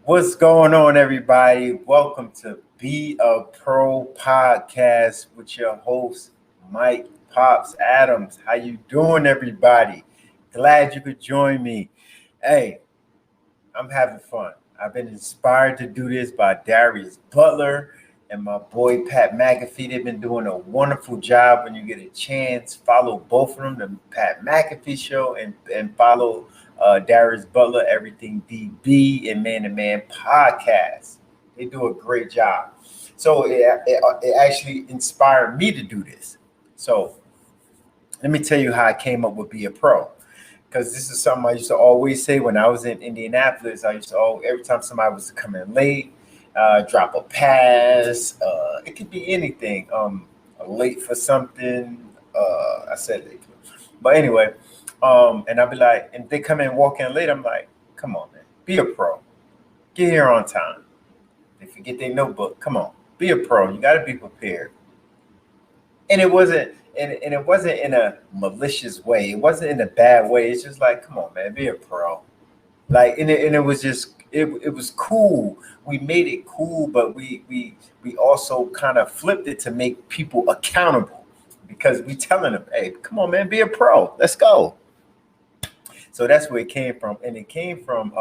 What's going on, everybody? Welcome to Be a Pro podcast with your host, Mike Pops Adams. How you doing, everybody? Glad you could join me. Hey, I'm having fun. I've been inspired to do this by Darius Butler and my boy Pat McAfee. They've been doing a wonderful job. When you get a chance, follow both of them, the Pat McAfee show, and follow Darius Butler, Everything DB, and Man to Man podcast. They do a great job. So it actually inspired me to do this. So let me tell you how I came up with Be a Pro, because this is something I used to always say when I was in Indianapolis. I used to every time somebody was to come in late, drop a pass. It could be anything. Late for something. I said late, but anyway. And I'll be like, and they come in walk in late. I'm like, come on, man, be a pro. Get here on time. They forget their notebook. Come on, be a pro. You got to be prepared. And it wasn't in a malicious way. It wasn't in a bad way. It's just like, come on, man, be a pro. Like, and it was just it was cool. We made it cool, but we also kind of flipped it to make people accountable, because we telling them, hey, come on, man, be a pro. Let's go. So that's where it came from, and it came from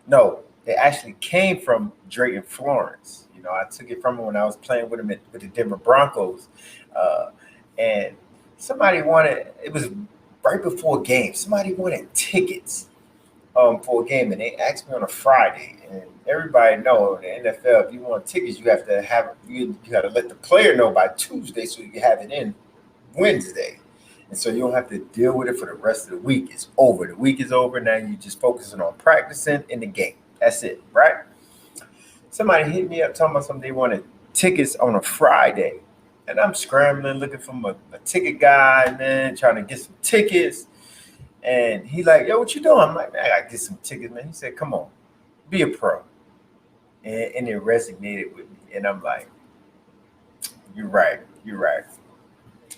no, it actually came from Drayton Florence. I took it from him when I was playing with him with the Denver Broncos, uh, and somebody wanted. It was right before a game. Somebody wanted tickets for a game, and they asked me on a Friday. And everybody know in the NFL, if you want tickets, you have to have you got to let the player know by Tuesday so you can have it in Wednesday. And so you don't have to deal with it for the rest of the week. It's over. The week is over. Now you're just focusing on practicing in the game. That's it, right? Somebody hit me up talking about something they wanted tickets on a Friday. And I'm scrambling, looking for a ticket guy, man, trying to get some tickets. And he like, yo, what you doing? I'm like, man, I got to get some tickets, man. He said, come on, be a pro. And it resonated with me. And I'm like, you're right. You're right.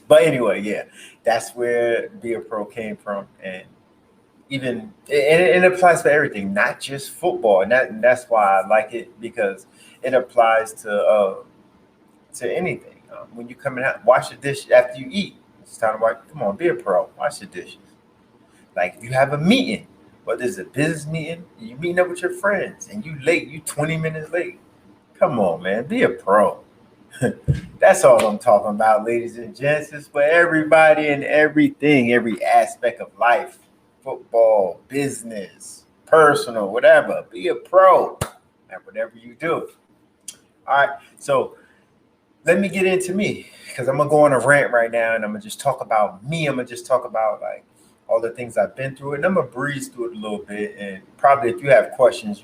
But anyway, yeah, that's where Be a Pro came from, and it applies for everything, not just football, and that's why I like it, because it applies to anything. When you come in, wash the dish after you eat. It's time to watch. Come on, be a pro. Wash the dishes. Like if you have a meeting, whether it's a business meeting, you meeting up with your friends, and you late, you 20 minutes late. Come on, man, be a pro. That's all I'm talking about, ladies and gents. It's for everybody and everything, every aspect of life, football, business, personal, whatever. Be a pro at whatever you do. All right. So let me get into me, because I'm going to go on a rant right now, and I'm going to just talk about me. I'm going to just talk about like all the things I've been through, and I'm going to breeze through it a little bit. And probably if you have questions,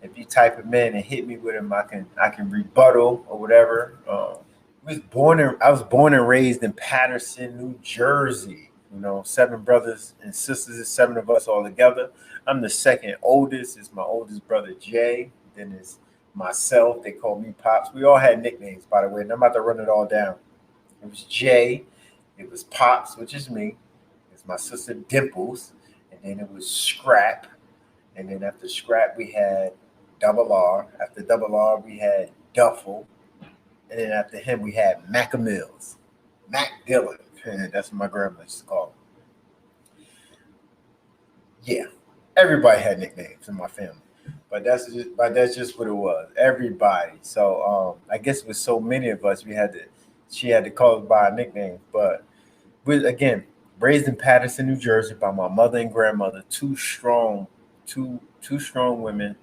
if you type them in and hit me with them, I can rebuttal or whatever. I was born and raised in Patterson, New Jersey. 7 brothers and sisters. It's 7 of us all together. I'm the second oldest. It's my oldest brother Jay. Then it's myself. They call me Pops. We all had nicknames, by the way, and I'm about to run it all down. It was Jay. It was Pops, which is me. It's my sister Dimples, and then it was Scrap. And then after Scrap, we had Double R. After Double R, we had Duffel. And then after him, we had Macamills. Mac Dillon. That's what my grandma used to call him. Yeah, everybody had nicknames in my family. But that's just what it was. Everybody. So I guess with so many of us, she had to call us by a nickname. But again, raised in Patterson, New Jersey by my mother and grandmother, two strong women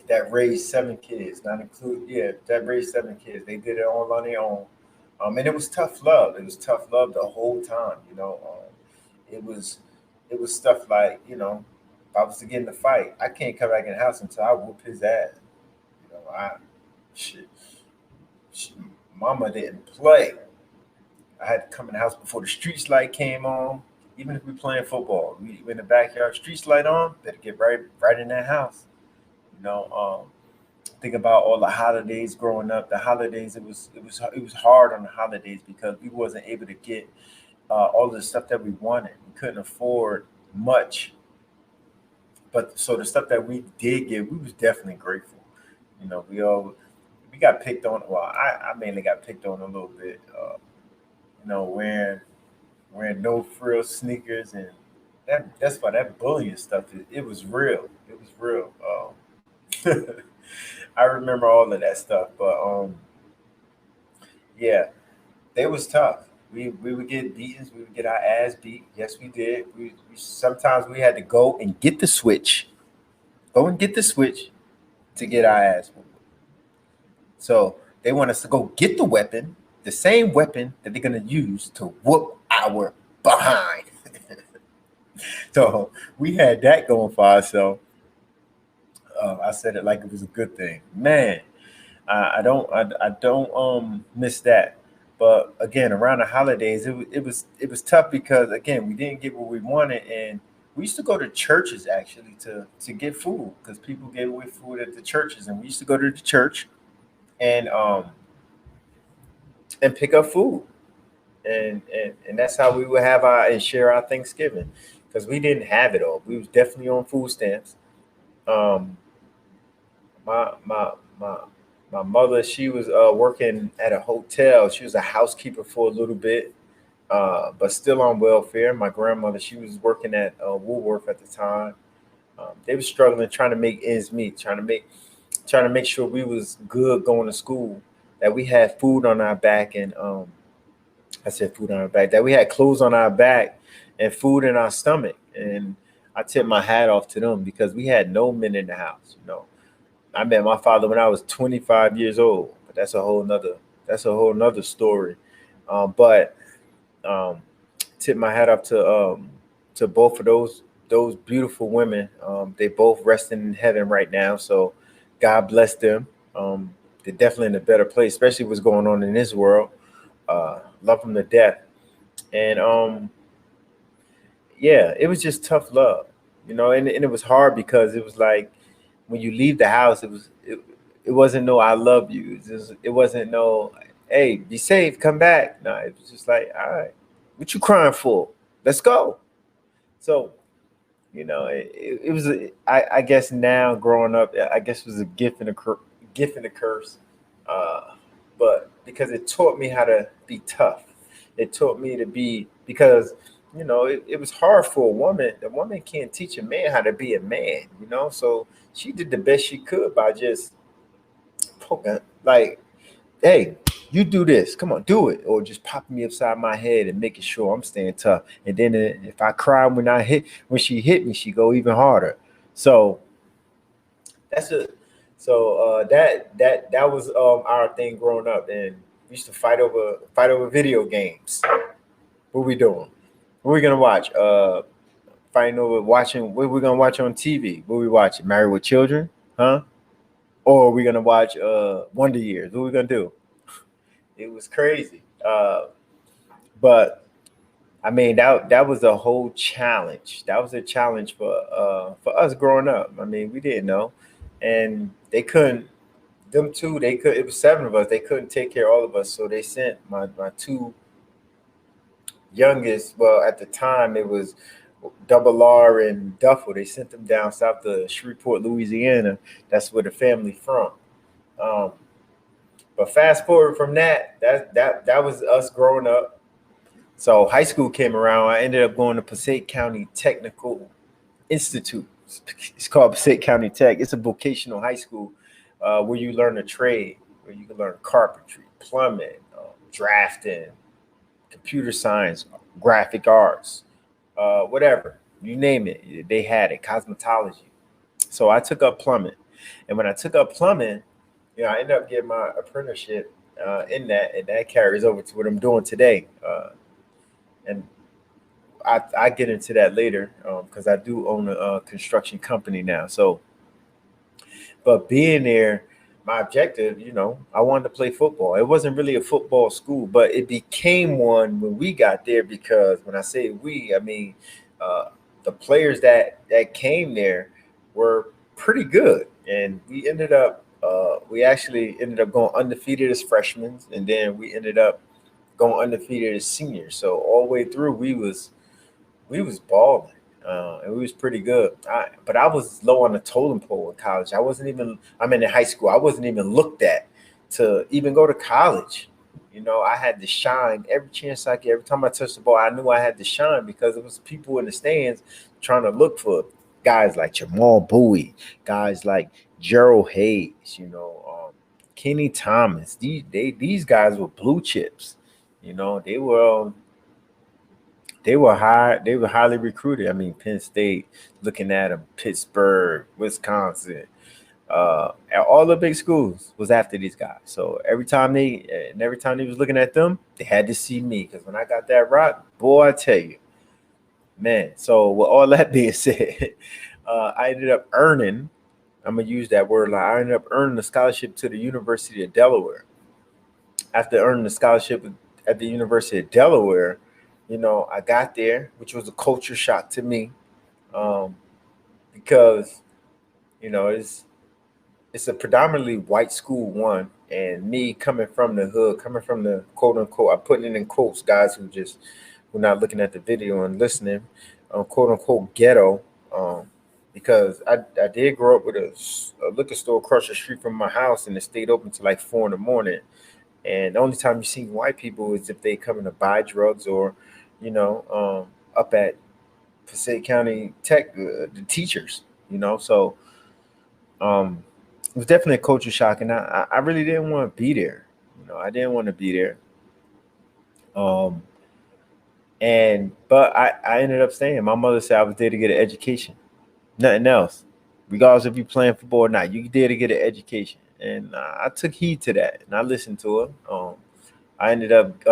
that raised 7 kids, not include that raised 7 kids. They did it all on their own, and it was tough love. It was tough love the whole time. It was stuff like if I was to get in a fight, I can't come back in the house until I whoop his ass. I shit, shit, Mama didn't play. I had to come in the house before the street light came on. Even if we playing football, we in the backyard, street light on, better get right in that house. You know, think about all the holidays growing up. The holidays, it was hard on the holidays because we wasn't able to get all the stuff that we wanted. We couldn't afford much but so the stuff that we did get, we was definitely grateful. We got picked on. Well, I mainly got picked on a little bit. Wearing no frill sneakers, and that's why that bullying stuff. It was real. It was real. I remember all of that stuff, but yeah, they was tough. We would get beatings. We would get our ass beat. Yes, we did. We sometimes we had to go and get the switch. Go and get the switch to get our ass whooped. So they want us to go get the weapon, the same weapon that they're gonna use to whoop our behind. So we had that going for ourselves. I said it like it was a good thing, man. I don't miss that. But again, around the holidays, it was tough because again we didn't get what we wanted, and we used to go to churches actually to get food because people gave away food at the churches, and we used to go to the church and pick up food, and that's how we would have our and share our Thanksgiving because we didn't have it all. We was definitely on food stamps. Um, my my mother, she was working at a hotel. She was a housekeeper for a little bit, but still on welfare. My grandmother, she was working at Woolworth at the time. They were struggling, trying to make ends meet, trying to make sure we was good going to school, that we had food on our back, and I said food on our back, that we had clothes on our back and food in our stomach. And I tip my hat off to them because we had no men in the house. I met my father when I was 25 years old, but that's a whole nother story. But um, tip my hat off to both of those beautiful women. They both resting in heaven right now, so God bless them. They're definitely in a better place, especially what's going on in this world. Love them to death, and yeah, it was just tough love, and it was hard because it was like when you leave the house, it wasn't no I love you. It wasn't no hey, be safe, come back. No, it was just like, all right, what you crying for? Let's go. So it was I guess now growing up, I guess it was a gift and a curse, uh, but because it taught me how to be tough. It taught me to be because it was hard for a woman. The woman can't teach a man how to be a man. So she did the best she could by just poking, like, hey, you do this. Come on, do it. Or just popping me upside my head and making sure I'm staying tough. And then if I cry when she hit me, she go even harder. So that's it. So that was our thing growing up, and we used to fight over video games. What we doing? What we gonna watch? Fighting over watching. What we gonna watch on TV? What we watching? Married with Children? Huh? Or are we gonna watch Wonder Years? What we gonna do? It was crazy. But I mean that was a whole challenge. That was a challenge for us growing up. I mean, we didn't know, and they couldn't. Them two, they could. It was seven of us. They couldn't take care of all of us, so they sent my two youngest. Well, at the time it was Double R and Duffel. They sent them down south to Shreveport, Louisiana. That's where the family from. Um, but fast forward from that was us growing up. So high school came around. I ended up going to Passaic County Technical Institute. It's called Passaic County Tech. It's a vocational high school where you learn a trade, where you can learn carpentry, plumbing, drafting, computer science, graphic arts, whatever you name it. They had it. Cosmetology. So I took up plumbing, and when I took up plumbing, I ended up getting my apprenticeship in that, and that carries over to what I'm doing today. And I get into that later because I do own a construction company now. So, but being there, my objective, I wanted to play football. It wasn't really a football school, but it became one when we got there because when I say we, I mean the players that came there were pretty good, and we actually ended up going undefeated as freshmen, and then we ended up going undefeated as seniors. So all the way through, we was balling. And we was pretty good. But I was low on the totem pole in college. I'm in high school. I wasn't even looked at to even go to college. I had to shine every chance I get. Every time I touched the ball, I knew I had to shine because it was people in the stands trying to look for guys like Jamal Bowie, guys like Gerald Hayes, Kenny Thomas. These guys were blue chips. They were highly recruited. I mean, Penn State, looking at them, Pittsburgh, Wisconsin, all the big schools was after these guys. So every time they was looking at them, they had to see me because when I got that rock, boy, I tell you, man. So with all that being said, I ended up earning. I'm gonna use that word. Like I ended up earning a scholarship to the University of Delaware. After earning the scholarship at the University of Delaware, I got there, which was a culture shock to me, because it's a predominantly white school, one, and me coming from the hood, coming from the quote unquote, I put it in quotes, guys who not looking at the video and listening, quote unquote ghetto, because I did grow up with a liquor store across the street from my house, and it stayed open till like 4 in the morning. And the only time you see white people is if they come in to buy drugs or, up at Passaic County Tech, the teachers, So it was definitely a culture shock, and I really didn't want to be there. I didn't want to be there. Um, but I ended up staying. My mother said I was there to get an education, nothing else. Regardless if you playing football or not, you there to get an education. And I took heed to that, and I listened to her. I ended up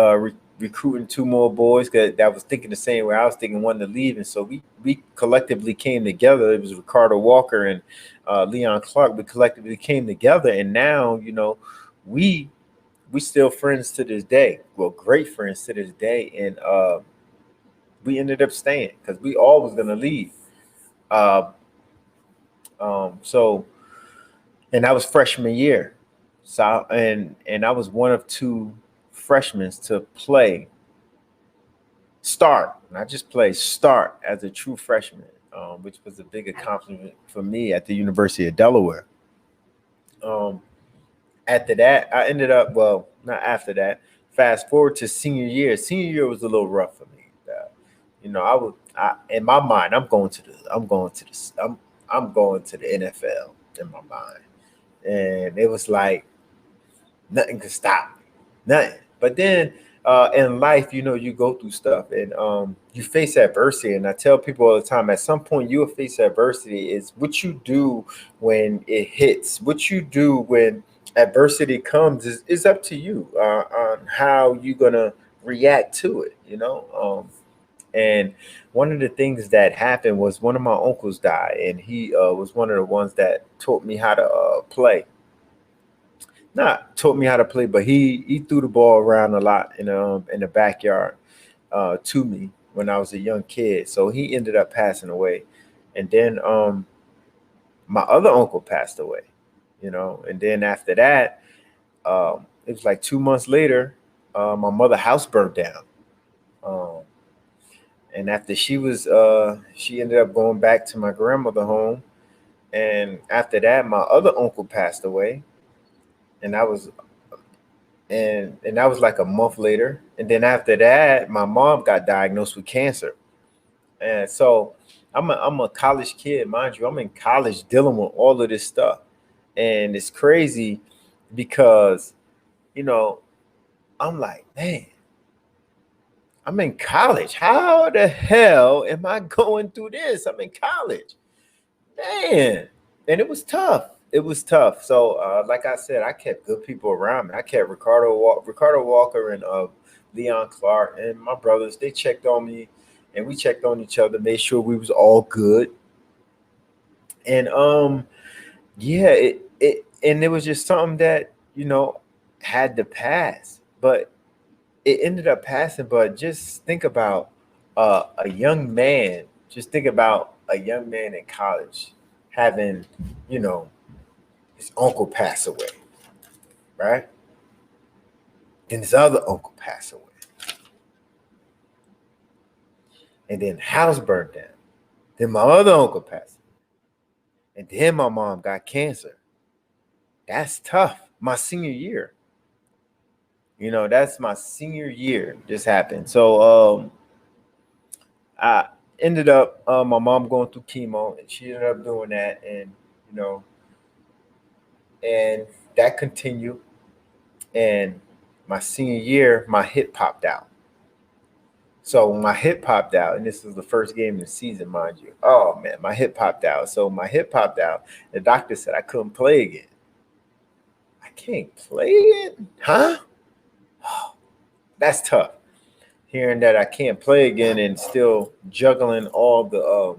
recruiting two more boys that was thinking the same way I was thinking, wanting to leave, and so we collectively came together. It was Ricardo Walker and Leon Clark. We collectively came together, and now we still friends to this day. Well, great friends to this day, and we ended up staying because we all was gonna leave. Uh, so and that was freshman year. So and I was one of two freshmen to start, not just play, start as a true freshman, which was a big accomplishment for me at the University of Delaware. Um, After that, I ended up, well, not after that. Fast forward to senior year. Senior year was a little rough for me. In my mind, I'm going to the NFL in my mind, and it was like nothing could stop me, nothing. But then in life, you go through stuff, and you face adversity. And I tell people all the time, at some point you'll face adversity. Is what you do when it hits. What you do when adversity comes is up to you on how you're gonna react to it. And one of the things that happened was one of my uncles died, and he was one of the ones that taught me how to play, not taught me how to play, but he threw the ball around a lot in the backyard to me when I was a young kid. So he ended up passing away, and then my other uncle passed away, and then after that, it was like 2 months later, my mother's house burned down. Um, and after she ended up going back to my grandmother home, and after that, my other uncle passed away, and that was and that was like a month later. And then after that, my mom got diagnosed with cancer. And so I'm a college kid, mind you. I'm in college dealing with all of this stuff. And it's crazy because, you know, I'm like, man, I'm in college. How the hell am I going through this? I'm in college. Man. And it was tough. It was tough. So, like I said, I kept good people around me. I kept Ricardo Walker and Leon Clark and my brothers. They checked on me, and we checked on each other, made sure we was all good. And yeah, it and it was just something that had to pass, but it ended up passing. But just think about a young man. Just think about a young man in college having, you know, his uncle pass away, right? Then his other uncle pass away, and then house burned down. Then my other uncle passed. And then my mom got cancer. That's tough. My senior year. That's my senior year. This happened. So I ended up my mom going through chemo, and she ended up doing that, and you know, and that continued. And my senior year, my hip popped out. So when my hip popped out, and this was the first game of the season, mind you. Oh man, my hip popped out. So my hip popped out. The doctor said I couldn't play again. I can't play again? Huh? That's tough. Hearing that I can't play again and still juggling all the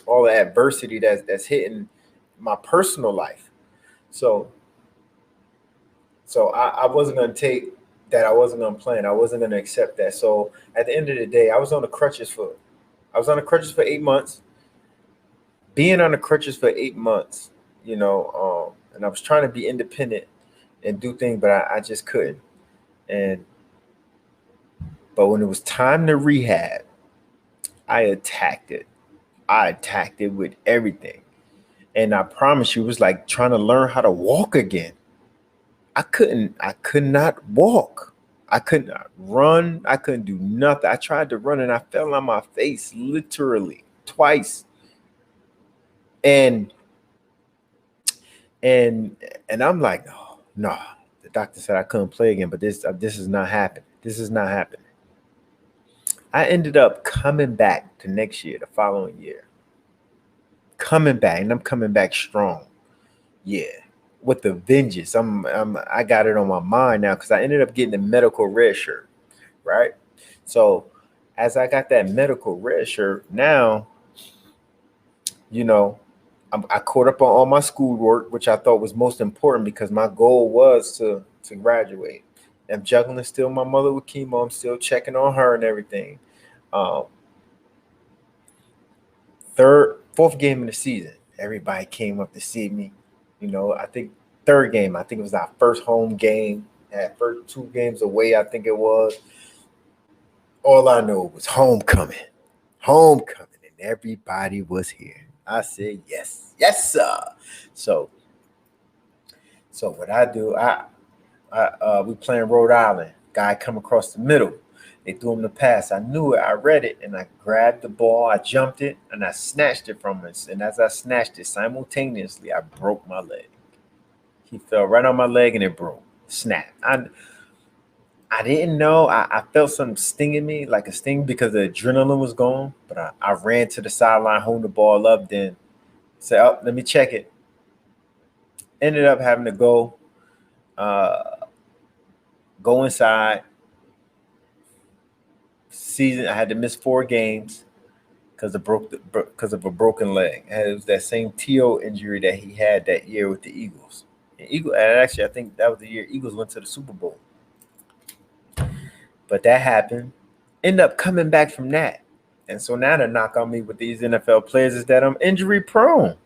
adversity that's hitting my personal life. So I wasn't gonna take that. I wasn't gonna play, and I wasn't gonna accept that. So at the end of the day, I was on the crutches for 8 months. Being on the crutches for 8 months, and I was trying to be independent and do things, but I just couldn't. And but when it was time to rehab, I attacked it. I attacked it with everything. And I promise you, it was like trying to learn how to walk again. I could not walk. I could not run. I couldn't do nothing. I tried to run and I fell on my face literally twice. And and and I'm like, no, no. The doctor said I couldn't play again, but this is not happening. This is not happening. I ended up coming back to next year, the following year. Coming back, and I'm coming back strong. Yeah, with the vengeance. I got it on my mind now because I ended up getting the medical red shirt, right? So as I got that medical red shirt, now you know I caught up on all my schoolwork, which I thought was most important because my goal was to graduate. I'm juggling still my mother with chemo. I'm still checking on her and everything. Um, fourth game of the season, everybody came up to see me. I think third game, I think it was our first home game. Had first 2 games away, I think it was. All I know was homecoming, and everybody was here. I said yes, yes, sir. So, so what I do, we playing Rhode Island. Guy come across the middle. They threw him the pass. I knew it. I read it, and I grabbed the ball. I jumped it, and I snatched it from him. And as I snatched it, simultaneously, I broke my leg. He fell right on my leg, and it broke. Snap. I didn't know. I felt something stinging me, like a sting, because the adrenaline was gone. But I ran to the sideline, holding the ball up, then said, "Oh, let me check it." Ended up having to uh, go inside. Season, I had to miss 4 games because of a broken leg. And it was that same TO injury that he had that year with the Eagles. And actually, I think that was the year Eagles went to the Super Bowl. But that happened. End up coming back from that. And so now the knock on me with these NFL players is that I'm injury prone.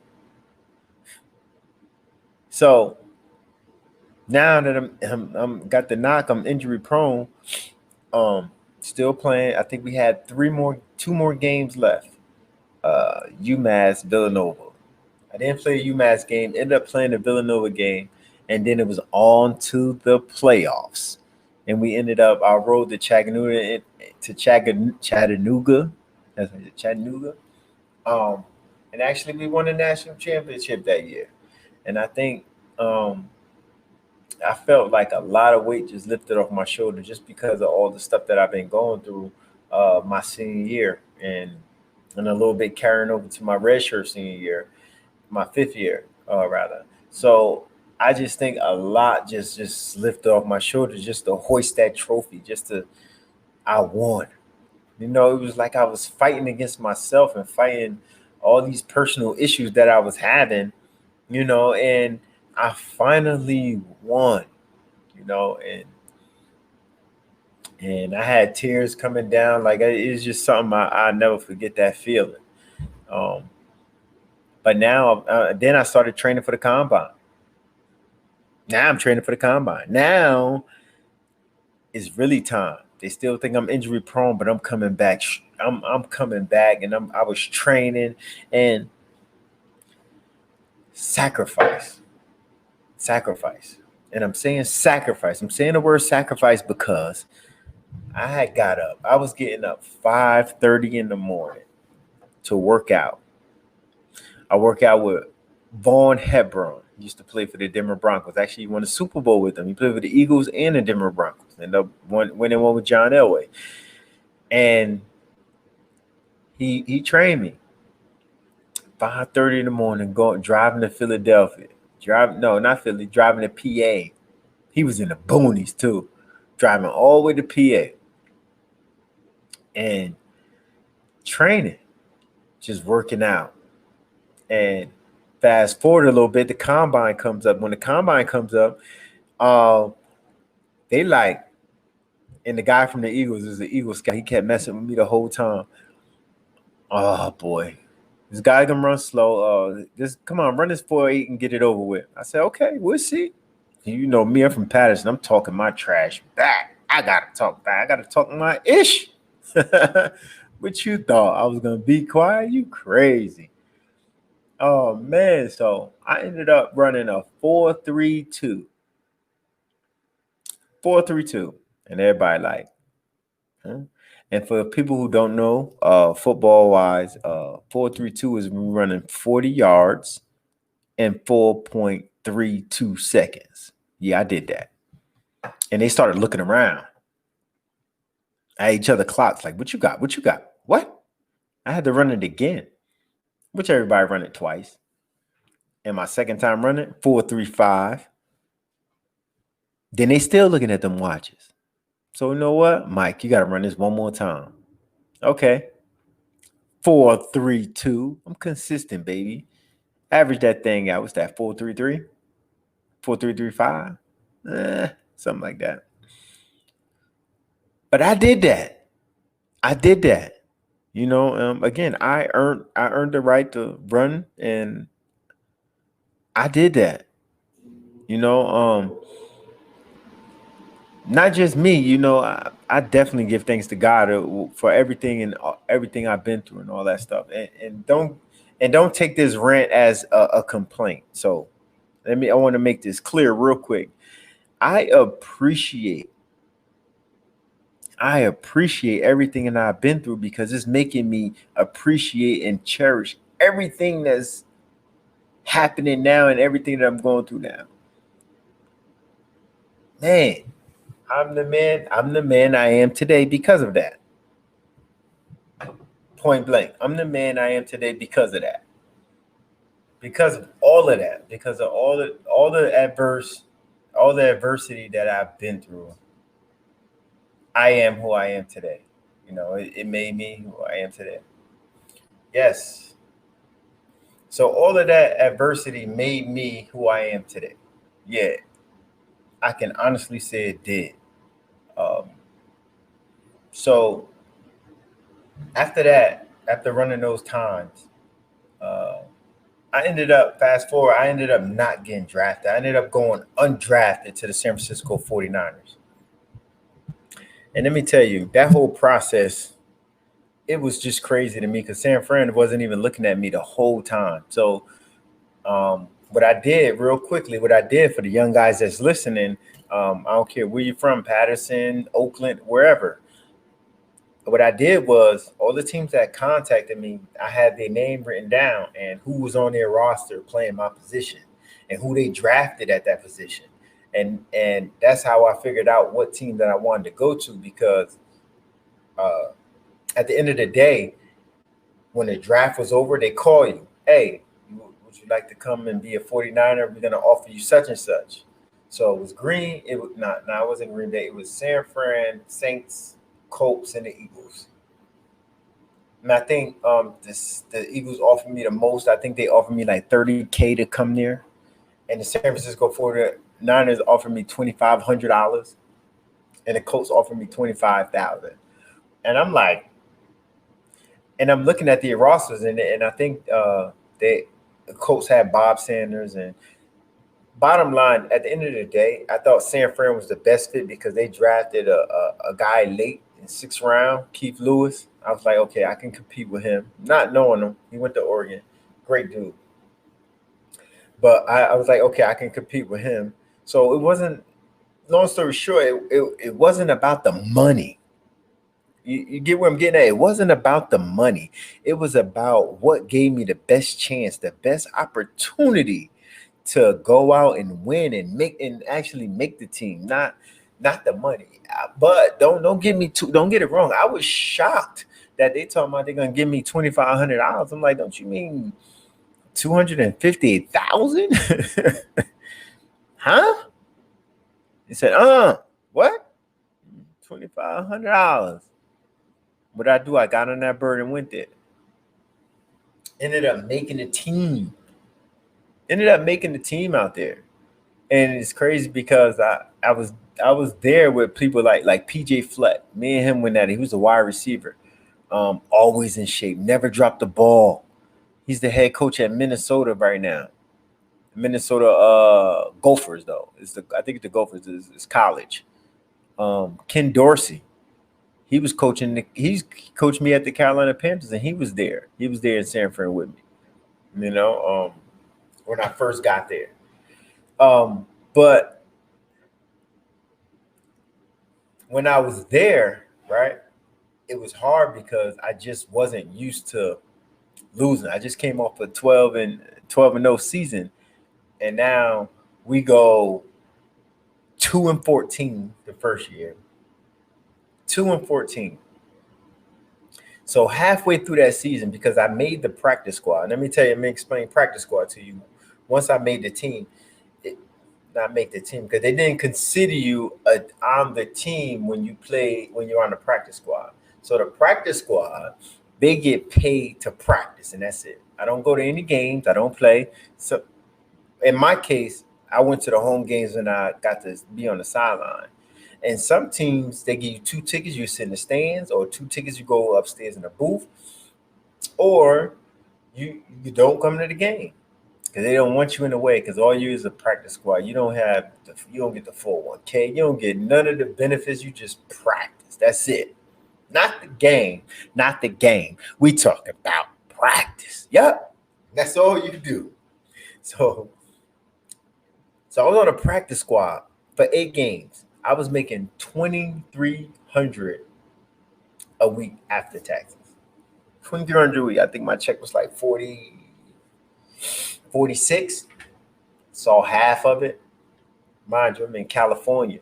So now that I'm got the knock, I'm injury prone. Still playing. I think we had 2 more games left. UMass Villanova. I didn't play a UMass game. Ended up playing the Villanova game, and then it was on to the playoffs. And we ended up our road to Chattanooga. That's Chattanooga. Um, and actually we won the national championship that year. And I think I felt like a lot of weight just lifted off my shoulder just because of all the stuff that I've been going through my senior year and a little bit carrying over to my redshirt senior year, my 5th year, rather. So I just think a lot just lifted off my shoulders just to hoist that trophy, I won. It was like I was fighting against myself and fighting all these personal issues that I was having, and I finally won, and I had tears coming down. Like it's just something I never forget that feeling. Um, but now, then I started training for the combine. Now I'm training for the combine. Now it's really time. They still think I'm injury prone, but I'm coming back I'm coming back, and I was training and sacrifice. And I'm saying sacrifice. I'm saying the word sacrifice because I had got up. I was getting up 5:30 in the morning to work out. I work out with Vaughn Hebron. He used to play for the Denver Broncos. Actually, he won a Super Bowl with them. He played for the Eagles and the Denver Broncos. Ended up winning one with John Elway. And he trained me 5:30 in the morning, driving to Philadelphia. Not Philly, driving to PA. He was in the boonies too, driving all the way to PA and training, just working out. And fast forward a little bit, the combine comes up. When the combine comes up, they like, and the guy from the Eagles is the Eagles guy. He kept messing with me the whole time. Oh boy, this guy can run slow. Just come on, run this 4.8 and get it over with. I said, okay, we'll see. You know me, I'm from Patterson. I'm talking my trash back. I gotta talk back. I gotta talk my ish. What you thought I was gonna be quiet? You crazy. Oh man, so I ended up running a 4.32. 4.32. And everybody like, huh? And for people who don't know, football wise, 4.32 is running 40 yards in 4.32 seconds. Yeah, I did that. And they started looking around at each other clocks like, what you got? What you got? What? I had to run it again, which everybody run it twice. And my second time running, 4.35. Then they still looking at them watches. So you know what, Mike, you got to run this one more time. Okay. 4.32. I'm consistent, baby. Average that thing out. What's that? 4.33? 4.335? Something like that. But I did that. You know, again, I earned the right to run, and I did that. You know, not just me. You know, I definitely give thanks to God for everything and everything I've been through and all that stuff. And don't take this rant as a complaint. So I want to make this clear real quick. I appreciate everything that I've been through because it's making me appreciate and cherish everything that's happening now and everything that I'm going through now. Man, I'm the man I am today because of that. Point blank. I'm the man I am today because of that. Because of all of that. Because of all the adversity that I've been through. I am who I am today. You know, it made me who I am today. Yes. So all of that adversity made me who I am today. Yeah. I can honestly say it did. So after that, after running those times, I ended up not getting drafted. I ended up going undrafted to the San Francisco 49ers. And let me tell you, that whole process, it was just crazy to me because San Fran wasn't even looking at me the whole time. So what I did for the young guys that's listening, I don't care where you're from, Patterson, Oakland, wherever. What I did was all the teams that contacted me, I had their name written down and who was on their roster playing my position and who they drafted at that position. And that's how I figured out what team that I wanted to go to because at the end of the day, when the draft was over, they call you. Hey, would you like to come and be a 49er? We're going to offer you such and such. So it was Green. It wasn't Green Bay. It was San Fran, Saints, Colts, and the Eagles. And I think the Eagles offered me the most. I think they offered me like $30K to come there. And the San Francisco 49ers offered me $2,500. And the Colts offered me $25,000. And I'm like, and I'm looking at the rosters, and I think the Colts had Bob Sanders. And bottom line, at the end of the day, I thought San Fran was the best fit because they drafted a guy late in 6th round, Keith Lewis. I was like, okay, I can compete with him. Not knowing him, he went to Oregon, great dude. But I was like, okay, I can compete with him. So it wasn't. Long story short, it wasn't about the money. You get where I'm getting at? It wasn't about the money. It was about what gave me the best chance, the best opportunity to go out and win and actually make the team, not the money. But don't get it wrong. I was shocked that they talking about they're gonna give me $2,500. I'm like, don't you mean 258,000? Huh? He said, what? $2,500. What I do? I got on that bird and went there. Ended up making the team. Ended up making the team out there. And it's crazy because I was there with people like PJ Fleck. Me and him went at it. He was a wide receiver. Always in shape, never dropped the ball. He's the head coach at Minnesota right now. Minnesota Gophers, though. I think the Gophers is college. Ken Dorsey. He was coaching. He's coached me at the Carolina Panthers, and he was there. He was there in San Fran with me. When I first got there. But when I was there, right, it was hard because I just wasn't used to losing. I just came off a 12-0 season, and now we go 2-14 the first year. 2-14. So halfway through that season, because I made the practice squad. Let me explain practice squad to you. Once I made the team, not make the team because they didn't consider you on the team when you're on the practice squad. So the practice squad, they get paid to practice, and that's it. I don't go to any games. I don't play. So in my case, I went to the home games and I got to be on the sideline. And some teams, they give you 2 tickets, you sit in the stands, or 2 tickets, you go upstairs in the booth, or you don't come to the game because they don't want you in the way because all you is a practice squad. You don't get the 401k. You don't get none of the benefits. You just practice. That's it. Not the game. Not the game. We talk about practice. Yep. That's all you do. So I was on a practice squad for 8 games. I was making $2,300 a week after taxes. $2,300 a week. I think my check was like 46. Saw half of it. Mind you, I'm in California.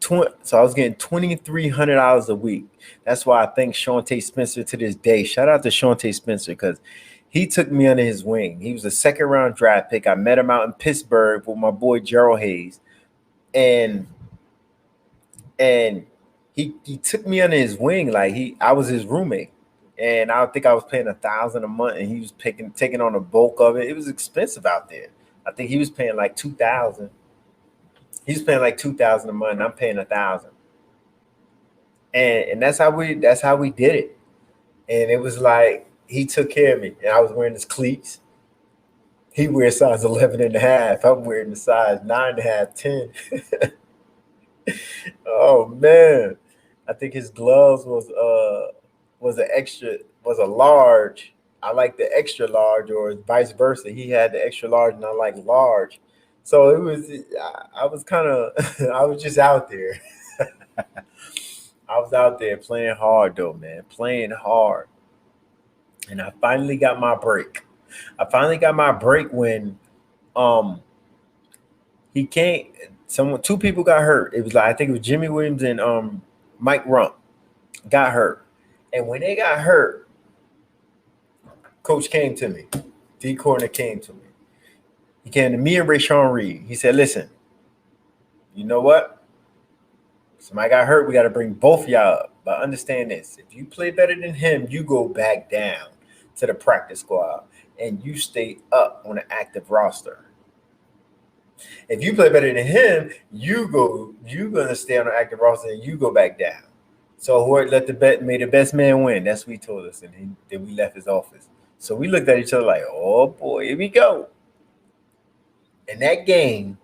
So I was getting $2,300 a week. That's why I thank Shawntae Spencer to this day. Shout out to Shawntae Spencer because he took me under his wing. He was a 2nd-round draft pick. I met him out in Pittsburgh with my boy Gerald Hayes. And he took me under his wing like I was his roommate, and I think I was paying $1,000 a month, and he was taking on the bulk of it. It was expensive out there. I think he was paying like $2,000. He was paying like $2,000 a month, and I'm paying $1,000. And that's how we did it. And it was like he took care of me, and I was wearing his cleats. He wears size 11 and a half. I'm wearing the size 9 and a half, 10. Oh man. I think his gloves was a large. I like the extra large, or vice versa. He had the extra large and I like large. So I was I was just out there. I was out there playing hard though, man. Playing hard. And I finally got my break. When he came. 2 people got hurt. It was I think it was Jimmy Williams and Mike Rump got hurt. And when they got hurt, coach came to me. D Corner came to me. He came to me and Rashawn Reed. He said, listen, you know what? Somebody got hurt. We got to bring both of y'all up. But understand this. If you play better than him, you go back down to the practice squad and you stay up on an active roster. If you play better than him, you're gonna stay on the active roster and you go back down. So may the best man win. That's what he told us, and then we left his office. So we looked at each other like, oh boy, here we go. In that game,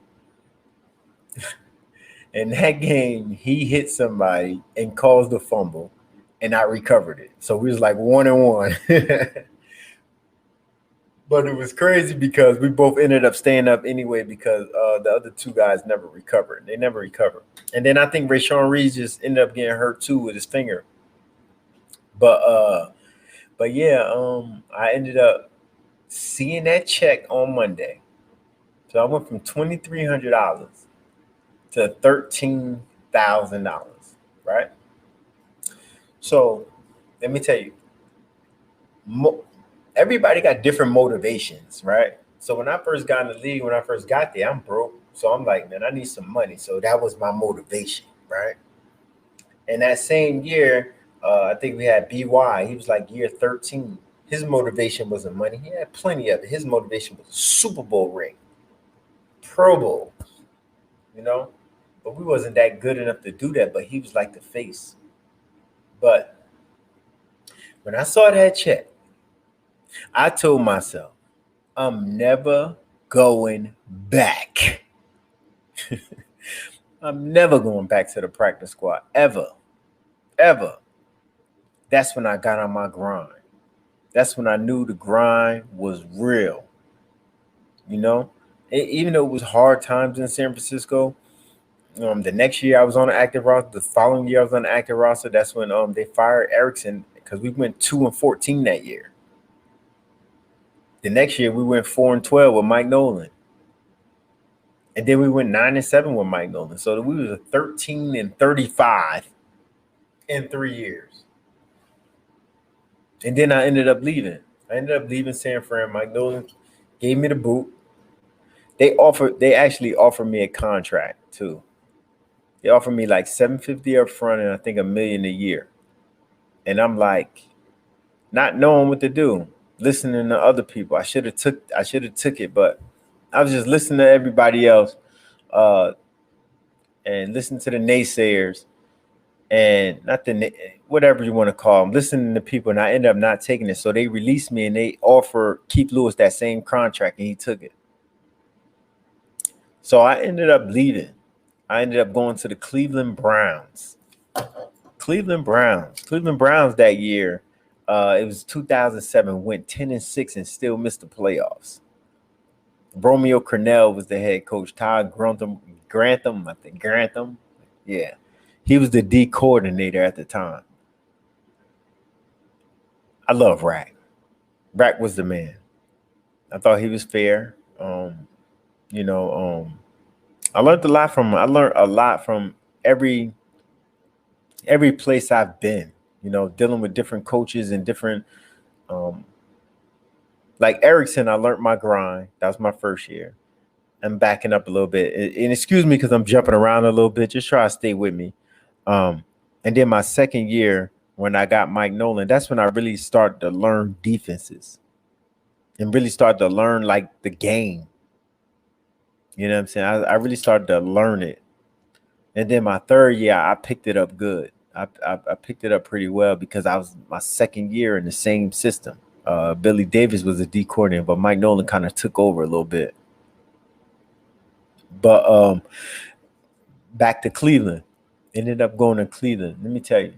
In that game, he hit somebody and caused a fumble, and I recovered it. So we was like 1-1. But it was crazy because we both ended up staying up anyway because the other two guys never recovered. They never recovered. And then I think Rayshawn Reed just ended up getting hurt too with his finger. But yeah, I ended up seeing that check on Monday. So I went from $2,300 to $13,000, right? So let me tell you, everybody got different motivations, right? So when I first got in the league, when I first got there, I'm broke. So I'm like, man, I need some money. So that was my motivation, right? And that same year, I think we had BY. He was like year 13. His motivation wasn't money. He had plenty of it. His motivation was Super Bowl ring, Pro Bowl, you know? But we wasn't that good enough to do that. But he was like the face. But when I saw that check, I told myself, I'm never going back. I'm never going back to the practice squad, ever, ever. That's when I got on my grind. That's when I knew the grind was real. You know, even though it was hard times in San Francisco, the next year I was on the active roster. The following year I was on the active roster. That's when they fired Erickson because we went 2-14 that year. The next year we went 4-12 with Mike Nolan. And then we went 9-7 with Mike Nolan. So we was 13-35 in 3 years. And then I ended up leaving. I ended up leaving San Fran. Mike Nolan gave me the boot. They actually offered me a contract too. They offered me like $750 up front and I think $1 million a year. And I'm like, not knowing what to do, listening to other people. I should have took it, but I was just listening to everybody else, and listening to the naysayers, and not the whatever you want to call them, listening to people, and I ended up not taking it. So they released me, and they offered Keith Lewis that same contract, and he took it. So I ended up leaving. I ended up going to the Cleveland Browns. Cleveland Browns that year, it was 2007, went 10-6 and still missed the playoffs. Romeo Crennel was the head coach. Todd Grantham, yeah. He was the D coordinator at the time. I love Rack. Rack was the man. I thought he was fair. I learned a lot from him. I learned a lot from every place I've been, dealing with different coaches and different like Erickson, I learned my grind. That was my first year. I'm backing up a little bit. And excuse me because I'm jumping around a little bit. Just try to stay with me. And then my second year, when I got Mike Nolan, that's when I really started to learn defenses and really started to learn like the game. You know what I'm saying? I really started to learn it. And then my third year, I picked it up good. I picked it up pretty well because I was my second year in the same system. Billy Davis was a D coordinator, but Mike Nolan kind of took over a little bit. But back to Cleveland. Ended up going to Cleveland. Let me tell you.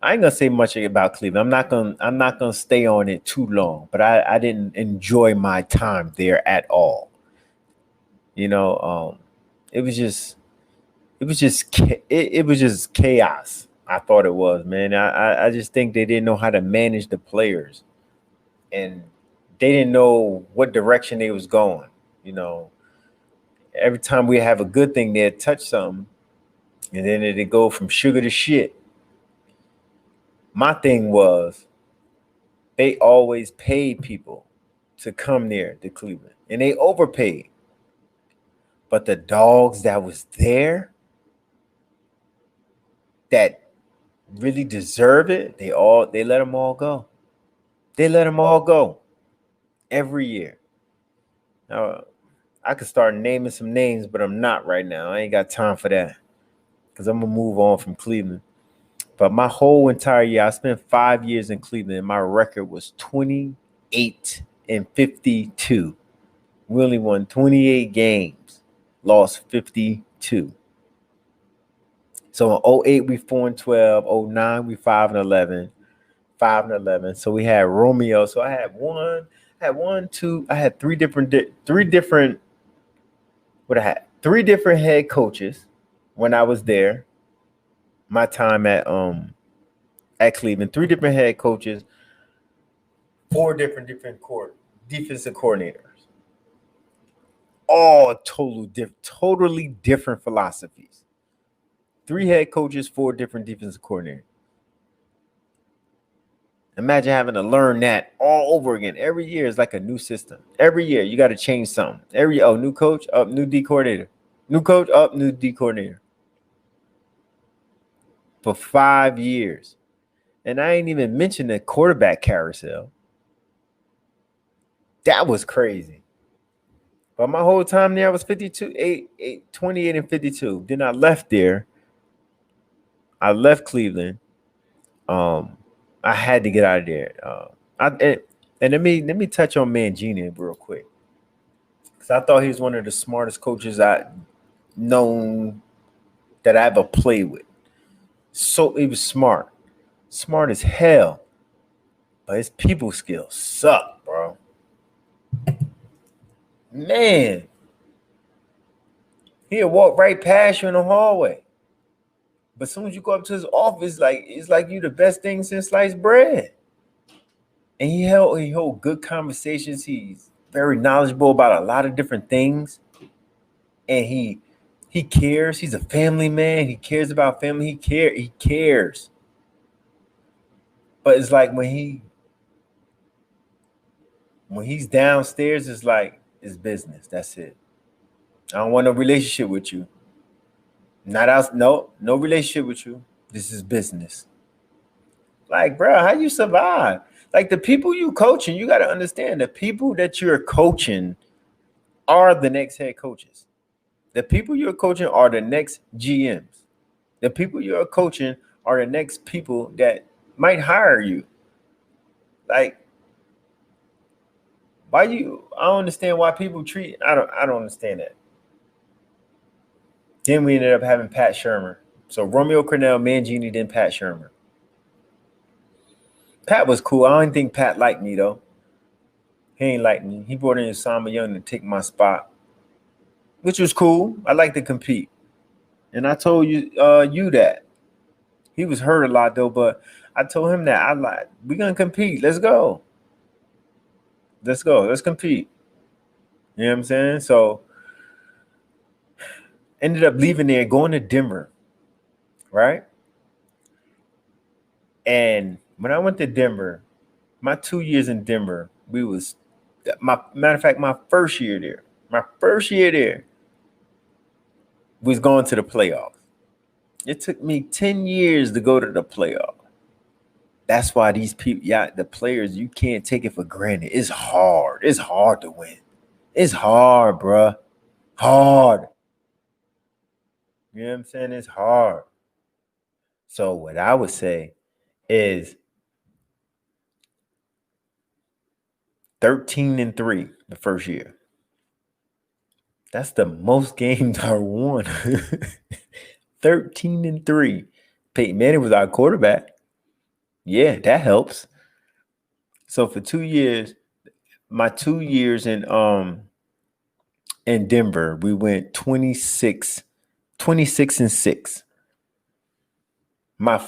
I ain't gonna say much about Cleveland. I'm not gonna stay on it too long, but I didn't enjoy my time there at all. It was just chaos. I thought it was, man. I just think they didn't know how to manage the players, and they didn't know what direction they was going. Every time we have a good thing, they'd touch something, and then it'd go from sugar to shit. My thing was, they always paid people to come there to Cleveland, and they overpaid. But the dogs that was there that really deserve it, they let them all go. They let them all go every year. Now, I could start naming some names, but I'm not right now. I ain't got time for that because I'm going to move on from Cleveland. But my whole entire year, I spent 5 years in Cleveland, and my record was 28-52. We only won 28 games, lost 52. 52. So in '08 we 4-12, '09 we 5-11, 5-11. So we had Romeo. So I had three different. What I had 3 different head coaches when I was there. My time at Cleveland, 3 different head coaches, 4 different defensive coordinators, all totally different philosophies. 3 head coaches, 4 different defensive coordinators. Imagine having to learn that all over again. Every year is like a new system. Every year you got to change something. New coach, up, new D coordinator. New coach, up, new D coordinator. For 5 years. And I ain't even mentioned the quarterback carousel. That was crazy. But my whole time there, I was 28 and 52. Then I left there. I left Cleveland. I had to get out of there. And let me touch on Mangini real quick, because I thought he was one of the smartest coaches I known that I ever played with. So he was smart as hell, but his people skills suck, bro. Man, he'll walk right past you in the hallway. But as soon as you go up to his office, it's like you the best thing since sliced bread. And he held good conversations. He's very knowledgeable about a lot of different things. And he cares. He's a family man. He cares about family. He cares. But it's like when he's downstairs, it's business. That's it. I don't want no relationship with you. No relationship with you. This is business. Like, bro, how you survive? Like, the people you coaching, you got to understand, the people that you're coaching are the next head coaches. The people you're coaching are the next GMs. The people you're coaching are the next people that might hire you. Like, I don't understand why people I don't understand that. Then we ended up having Pat Shermer. So Romeo Crennel, Mangini, then Pat Shermer. Pat was cool. I don't think Pat liked me, though. He ain't like me. He brought in Osama Young to take my spot, which was cool. I like to compete. And I told you that. He was hurt a lot, though, but I told him that we're going to compete. Let's go. Let's go. Let's compete. You know what I'm saying? So ended up leaving there, going to Denver, right? And when I went to Denver, my 2 years in Denver, matter of fact, my first year there was going to the playoffs. It took me 10 years to go to the playoffs. That's why these people, the players, you can't take it for granted. It's hard. It's hard to win. It's hard, bruh. Hard. You know what I'm saying? It's hard. So what I would say is 13-3 the first year. That's the most games I won. 13-3. Peyton Manning was our quarterback. Yeah, that helps. So for 2 years, my 2 years in Denver, we went 26-6. My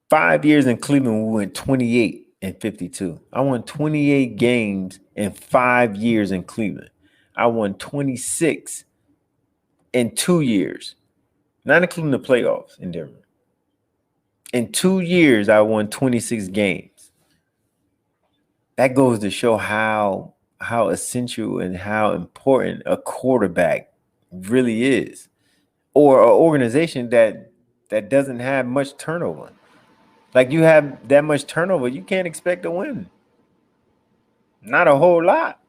5 years in Cleveland, we went 28-52. I won 28 games in 5 years in Cleveland. I won 26 in 2 years, not including the playoffs in Denver. In 2 years, I won 26 games. That goes to show how essential and how important a quarterback really is, or an organization that doesn't have much turnover. Like, you have that much turnover, you can't expect to win. Not a whole lot.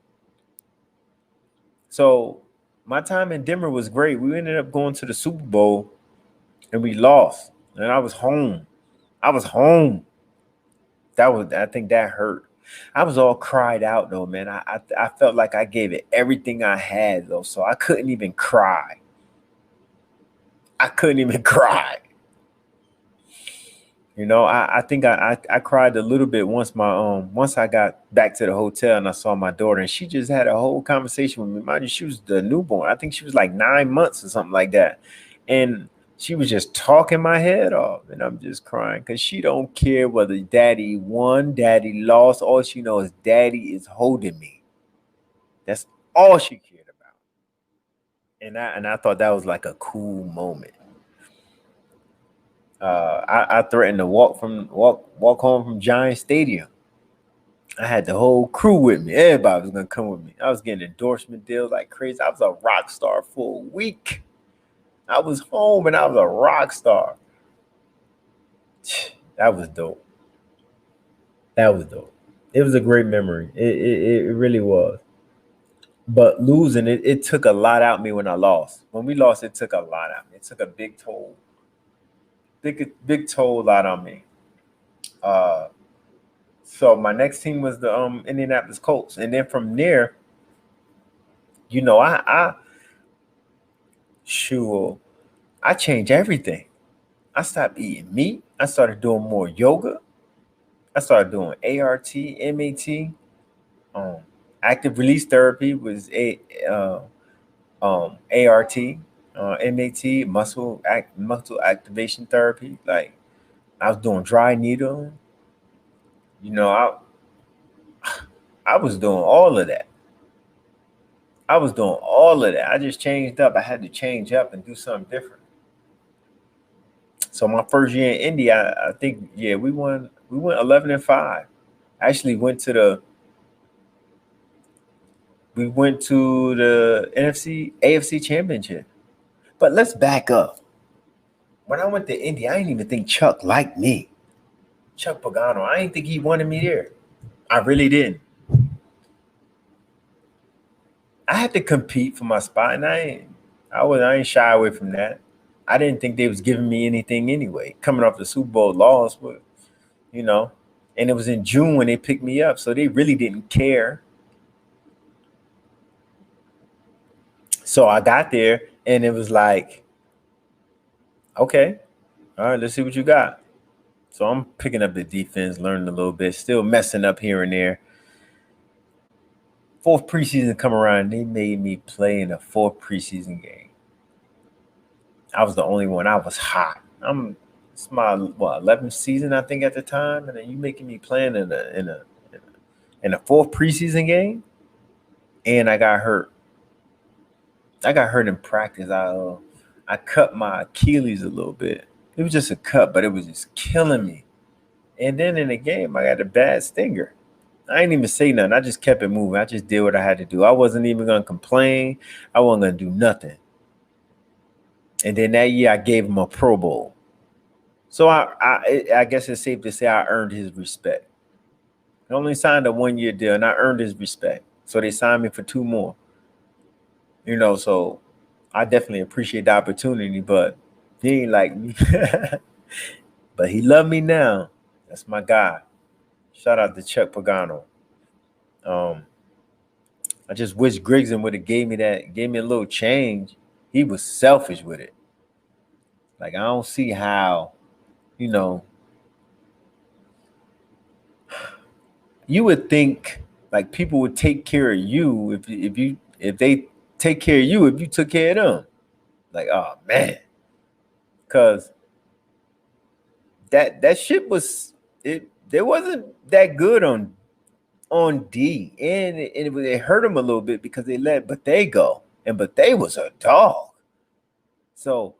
So my time in Denver was great. We ended up going to the Super Bowl and we lost. And I was home. I think that hurt. I was all cried out, though, man. I felt like I gave it everything I had, though, so I couldn't even cry. I couldn't even cry. I think I cried a little bit once I got back to the hotel and I saw my daughter, and she just had a whole conversation with me. Mind you, she was the newborn. I think she was like 9 months or something like that. And she was just talking my head off, and I'm just crying because she don't care whether daddy won, daddy lost. All she knows is daddy is holding me. That's all she cared about. And I thought that was like a cool moment. I threatened to walk home from Giant Stadium. I had the whole crew with me. Everybody was gonna come with me. I was getting endorsement deals like crazy. I was a rock star for a week. I was home and I was a rock star. That was dope. That was dope. It was a great memory. It really was. But losing it took a lot out of me when I lost. When we lost, it took a lot out of me. It took a big toll. Big toll out on me. Uh so my next team was the Indianapolis Colts. And then from there, I sure I changed everything. I stopped eating meat. I started doing more yoga. I started doing ART, MAT, um, active release therapy was ART, MAT, muscle activation therapy. Like I was doing dry needle. You know, I was doing all of that. I was doing all of that. I just changed up. I had to change up and do something different. So my first year in India, I think we went 11-5. Actually we went to the NFC AFC Championship. But let's back up. When I went to India, I didn't even think Chuck liked me. Chuck Pagano, I didn't think he wanted me there. I really didn't. I had to compete for my spot, and I ain't shy away from that. I didn't think they was giving me anything anyway. Coming off the Super Bowl loss, but you know, and it was in June when they picked me up, so they really didn't care. So I got there, and it was like, okay, all right, let's see what you got. So I'm picking up the defense, learning a little bit, still messing up here and there. Fourth preseason come around, they made me play in a fourth preseason game. I was the only one. I was hot. It's my 11th season I think at the time, and then you making me playing in a fourth preseason game, and I got hurt. I got hurt in practice. I cut my Achilles a little bit. It was just a cut, but it was just killing me. And then in the game, I got a bad stinger. I didn't even say nothing. I just kept it moving. I just did what I had to do. I wasn't even gonna complain. I wasn't gonna do nothing. And then that year, I gave him a Pro Bowl. So I guess it's safe to say I earned his respect. I only signed a 1 year deal, and I earned his respect. So they signed me for two more. So I definitely appreciate the opportunity, but he ain't like me. But he loved me now. That's my guy. Shout out to Chuck Pagano. Um, I just wish Grigson would have gave me a little change. He was selfish with it. Like I don't see how, you know, you would think like people would take care of you if they take care of you if you took care of them. Like, oh man. Cause that shit was it wasn't that good on D. And it hurt him a little bit because they let Bethea go. And Bethea was a dog. So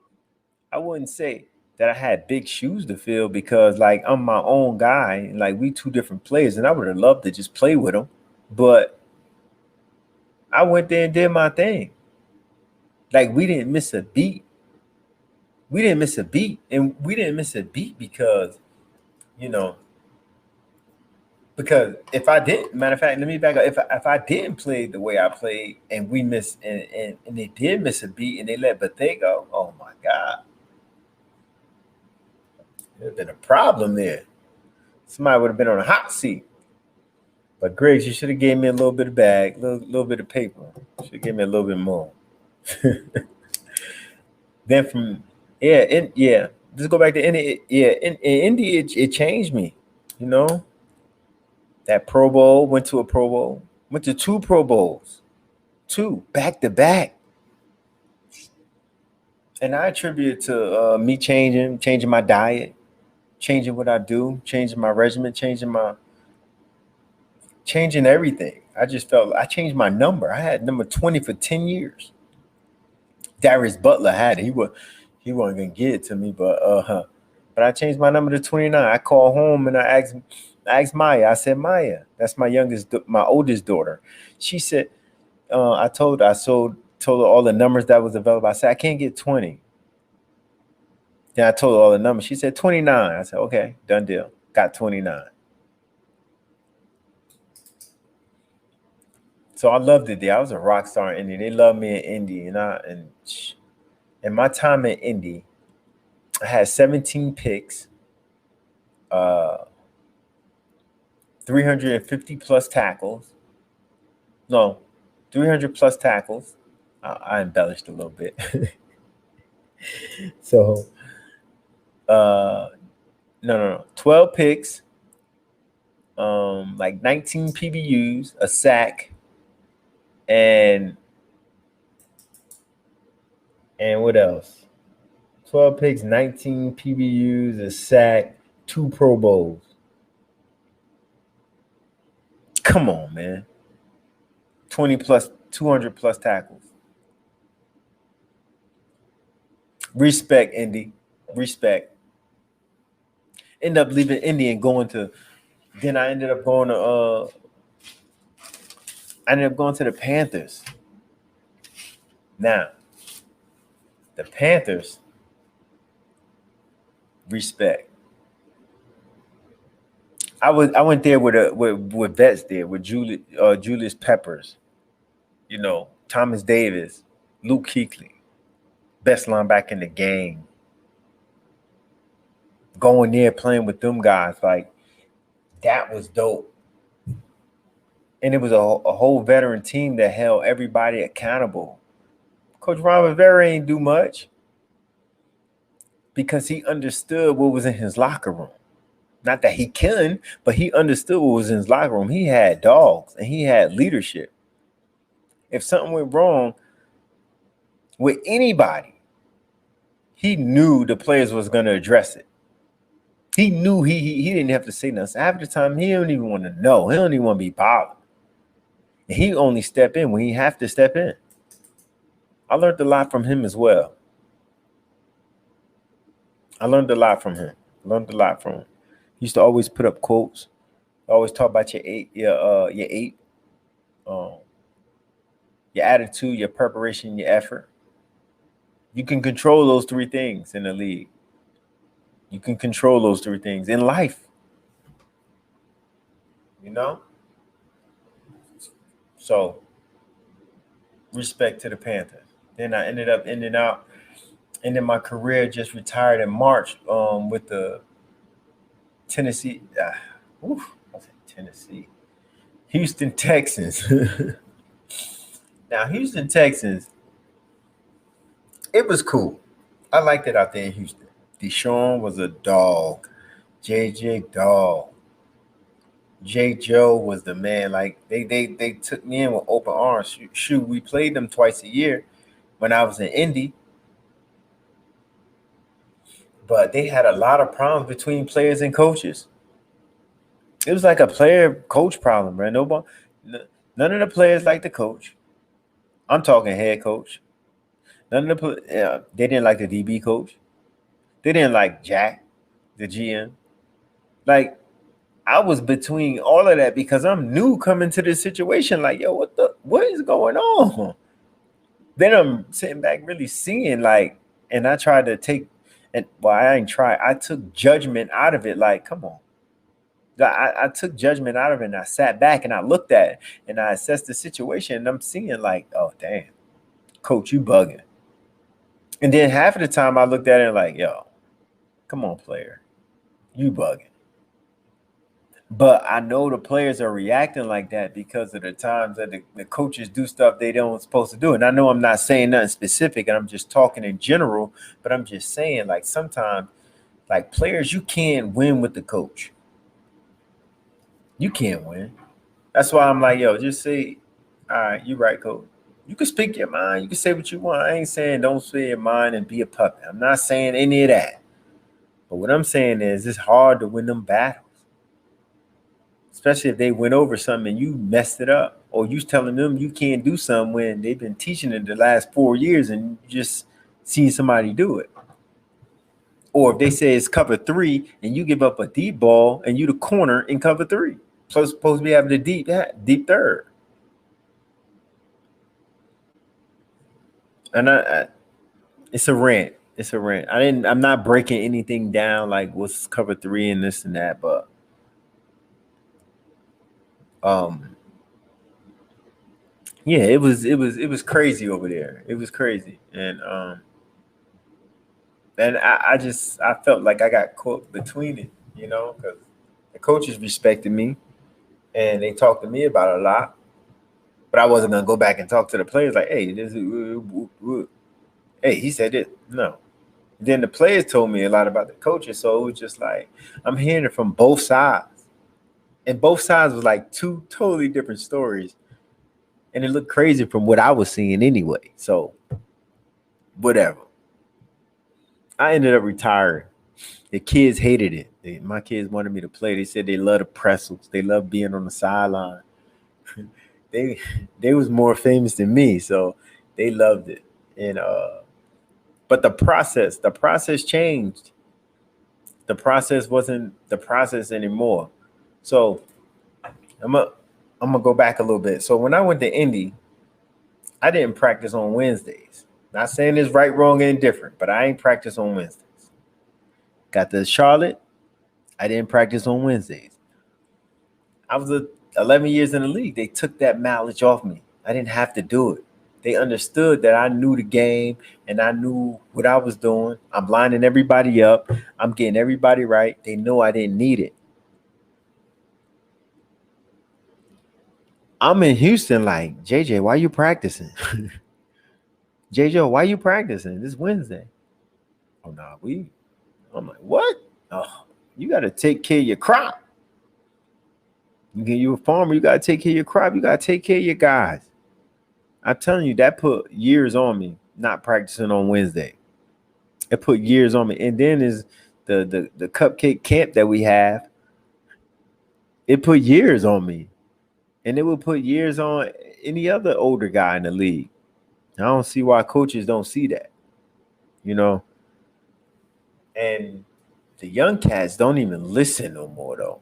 I wouldn't say that I had big shoes to fill because like I'm my own guy and like we two different players and I would have loved to just play with him. But I went there and did my thing. Like we didn't miss a beat. We didn't miss a beat. And we didn't miss a beat you know, because if I didn't, matter of fact, let me back up. If I didn't play the way I played and we missed and they did miss a beat and they let Bethea go, oh my God. There'd been a problem there. Somebody would have been on a hot seat. But Griggs, you should have gave me a little bit of bag, little bit of paper. Should have given me a little bit more. Then Yeah. Just go back to Indy. Yeah, in Indy, it changed me. You know, that Pro Bowl, went to a Pro Bowl, went to two Pro Bowls, two back to back. And I attribute it to me changing my diet, changing what I do, changing my regimen, changing everything. I just felt I changed my number. I had number 20 for 10 years. Darius Butler had it. He wasn't gonna get it to me, but I changed my number to 29. I called home and I asked Maya. I said, Maya, that's my oldest daughter. She said, told her all the numbers that was available. I said, I can't get 20. Then I told her all the numbers. She said 29. I said, okay, done deal. Got 29. So I loved it there. I was a rock star in Indy. They loved me in Indy, and in my time in Indy, I had 17 picks, uh, 350 plus tackles. No, 300 plus tackles. I embellished a little bit. So, no, 12 picks, like 19 PBUs, a sack, and what else? 12 picks, 19 PBUs, a sack, two Pro Bowls. Come on, man. 20 plus, 200 plus tackles. Respect, Indy. Respect. End up leaving Indy and going to. Then I ended up going to. I ended up going to the Panthers. Now, the Panthers. Respect. I went there with vets there with Julius Peppers, Thomas Davis, Luke Kuechly, best linebacker in the game. Going there playing with them guys, like that was dope. And it was a whole veteran team that held everybody accountable. Coach Ron Rivera ain't do much because he understood what was in his locker room. Not that he couldn't, but he understood what was in his locker room. He had dogs and he had leadership. If something went wrong with anybody, he knew the players was going to address it. He knew he didn't have to say nothing. Half the time, he don't even want to know. He don't even want to be bothered. And he only step in when he have to step in. I learned a lot from him as well. I learned a lot from him. He used to always put up quotes. Always talk about your eight, your attitude, your preparation, your effort. You can control those three things in the league. You can control those three things in life. So, respect to the Panthers. Then I ended up ending my career, just retired in March with the Tennessee. Houston Texans. Now, Houston Texans, it was cool. I liked it out there in Houston. Deshaun was a dog. JJ dog. J. Joe was the man. Like they took me in with open arms. Shoot, we played them twice a year when I was in Indy. But they had a lot of problems between players and coaches. It was like a player-coach problem, man. None of the players liked the coach. I'm talking head coach. None of they didn't like the DB coach. They didn't like Jack, the GM. Like, I was between all of that because I'm new coming to this situation. Like, yo, what is going on? Then I'm sitting back really seeing, like, and I tried to take, I ain't try. I took judgment out of it. Like, come on. I took judgment out of it and I sat back and I looked at it and I assessed the situation and I'm seeing like, oh, damn, coach, you bugging. And then half of the time I looked at it like, yo, come on, player, you bugging. But I know the players are reacting like that because of the times that the coaches do stuff they don't supposed to do. And I know I'm not saying nothing specific, and I'm just talking in general. But I'm just saying, like, sometimes, like, players, you can't win with the coach. You can't win. That's why I'm like, yo, just say, all right, you right, coach. You can speak your mind. You can say what you want. I ain't saying don't say your mind and be a puppet. I'm not saying any of that. But what I'm saying is it's hard to win them battles, especially if they went over something and you messed it up, or you telling them you can't do something when they've been teaching it the last 4 years and you just seen somebody do it. Or if they say it's cover three and you give up a deep ball and you the corner in cover three, so it's supposed to be having the deep third. And it's a rant. It's a rant. I'm not breaking anything down like what's cover three and this and that, but um yeah, it was crazy over there. It was crazy. And I felt like I got caught between it, because the coaches respected me and they talked to me about it a lot. But I wasn't gonna go back and talk to the players like, hey, hey, he said it. No. Then the players told me a lot about the coaches, so it was just like I'm hearing it from both sides, and both sides was like two totally different stories, and it looked crazy from what I was seeing anyway. So whatever. I ended up retiring. The kids hated it. My kids wanted me to play. They said they love the pretzels. They love being on the sideline. they they was more famous than me, so they loved it. And but the process changed. The process wasn't the process anymore. So I'm gonna I'm gonna go back a little bit. So when I went to Indy, I didn't practice on Wednesdays. Not saying it's right, wrong, and indifferent, but I ain't practice on Wednesdays. Got to Charlotte, I didn't practice on Wednesdays. I was 11 years in the league. They took that mileage off me. I didn't have to do it. They understood that I knew the game and I knew what I was doing. I'm lining everybody up. I'm getting everybody right. They know I didn't need it. I'm in Houston like, JJ, why you practicing? JJ, why you practicing? This Wednesday. Oh, no, I'm like, what? Oh, you got to take care of your crop. You a farmer, you got to take care of your crop. You got to take care of your guys. I'm telling you, that put years on me not practicing on Wednesday. It put years on me. And then is the cupcake camp that we have. It put years on me. And it will put years on any other older guy in the league. I don't see why coaches don't see that, you know. And the young cats don't even listen no more though.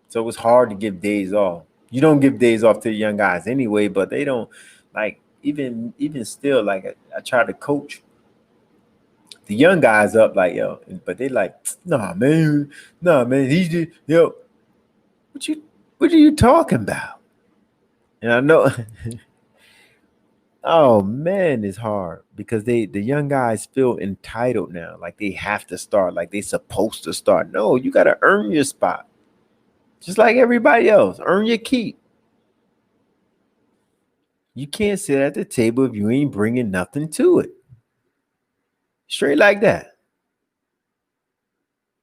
So it's hard to give days off. You don't give days off to the young guys anyway, but they don't like even still like I try to coach the young guys up like yo, but they like nah man, he's just yo. What you what are you talking about? And I know oh man, it's hard because the young guys feel entitled now, like they have to start, like they supposed to start. No, you got to earn your spot, just like everybody else. Earn your keep. You can't sit at the table if you ain't bringing nothing to it. Straight like that.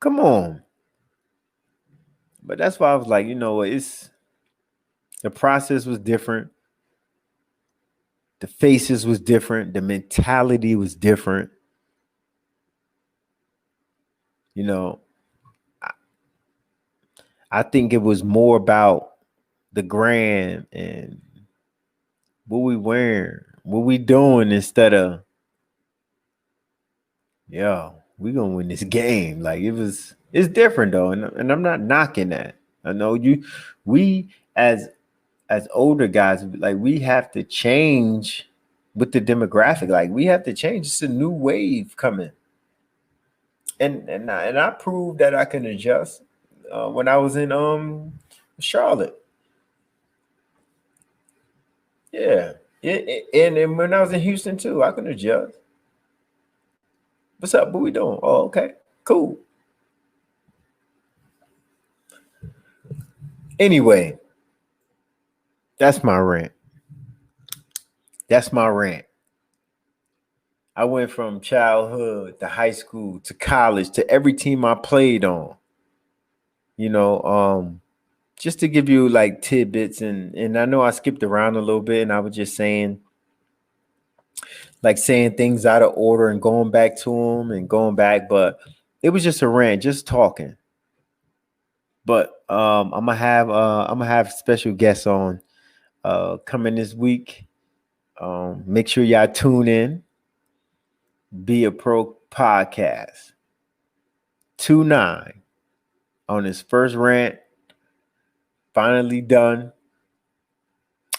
Come on. But that's why I was like, you know what? It's the process was different. The faces was different. The mentality was different. You know, I, I think it was more about the gram and what we wearing, what we doing instead of, yo, we gonna win this game. Like it's different though, and I'm not knocking that. I know we as older guys, like we have to change with the demographic. Like we have to change. It's a new wave coming, and I proved that I can adjust when I was in Charlotte. Yeah, and when I was in Houston too, I can adjust. What's up? What we doing? Oh, okay, cool. Anyway, that's my rant. That's my rant. I went from childhood to high school to college to every team I played on. You know, just to give you like tidbits, and I know I skipped around a little bit, and I was just saying things out of order and going back to them and going back, but it was just a rant, just talking. But I'm gonna have special guests on coming this week. Make sure y'all tune in. Be a Pro podcast 2-9 on his first rant. Finally done.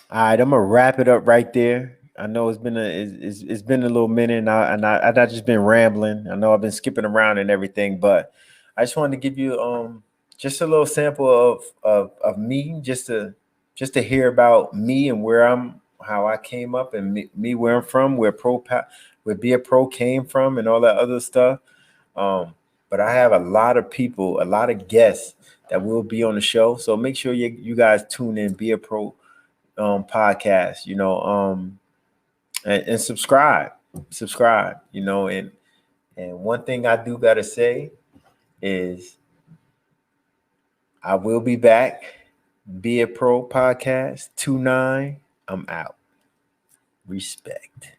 All right, I'm gonna wrap it up right there. I know it's been a little minute, and I just been rambling. I know I've been skipping around and everything, but I just wanted to give you just a little sample of me, just to hear about me and how I came up, and me where I'm from, where Be a Pro came from, and all that other stuff. But I have a lot of people, a lot of guests that will be on the show, so make sure you guys tune in. Be a Pro podcast, and subscribe, and one thing I do gotta say is I will be back. Be a Pro podcast 2-9. I'm out. Respect.